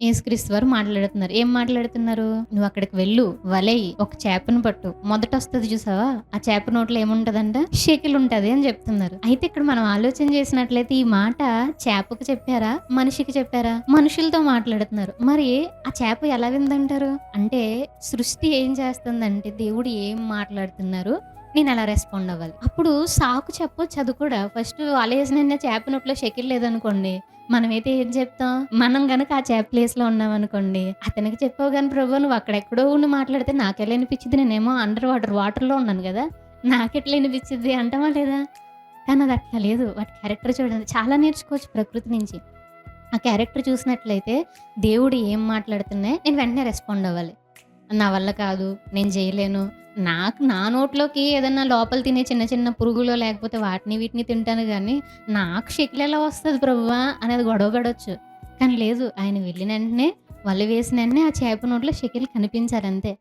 యేసుక్రీస్తు వారు మాట్లాడుతున్నారు. ఏం మాట్లాడుతున్నారు? "నువ్వక్కడికి వెళ్ళు, వలెయ్యి, ఒక చేపను పట్టు. మొదటొస్తది చూసావా? ఆ చేప నోట్లో ఏముంటదంట? షెకిలుంటది" అని చెప్తున్నారు. అయితే ఇక్కడ మనం ఆలోచన చేసినట్లయితే ఈ మాట చేపకు చెప్పారా? మనిషికి చెప్పారా? మనుషులతో మాట్లాడుతున్నారు. మరి ఆ చేప ఎలా విందంటారు? అంటే సృష్టి ఏం చేస్తుందంటే దేవుడు ఏం మాట్లాడుతున్నారు? నేనెలా రెస్పాండ్ అవ్వాలి? అప్పుడు సాకు చెప్పొచ్చు అది కూడా. ఫస్ట్ వలేసిన చేప నోట్లో షెకిల్ లేదనుకోండి, మనమైతే ఏం చెప్తాం? మనం గనక ఆ చేప ప్లేస్‌లో ఉన్నామనుకోండి, అతనికి చెప్పావు గాని ప్రభు నువ్వు అక్కడెక్కడో ఉండి మాట్లాడితే నాకెలా ఇనిపిచ్చిద్ది? నేనేమో వాటర్‌లో ఉన్నాను గదా! నాకెట్లా ఇనిపిచ్చిద్ది అంటామా లేదా? కానీ అది అట్లా లేదు. వాటి క్యారెక్టర్ చూడండి. చాలా నేర్చుకోవచ్చు ప్రకృతి నుంచి. ఆ క్యారెక్టర్ చూసినట్లయితే దేవుడు ఏం మాట్లాడుతున్నా నేను వెంటనే రెస్పాండ్ అవ్వాలి. నా వల్ల కాదు, నేను జేయలేను. నా నోట్లోకి ఏదన్నా లోపల తినే చిన్న చిన్న పురుగులో లేకపోతే వాటిని వీటిని తింటాను గానీ, నాకు షెకిలెలా వస్తది ప్రభువా అనేది గొడవ పడొచ్చు. కానీ లేదు ఆయన వెళ్ళిన వెంటనే వల వేసిన వెంటనే ఆ చేప నోట్లో షెకిల్ కనిపించాలంతే.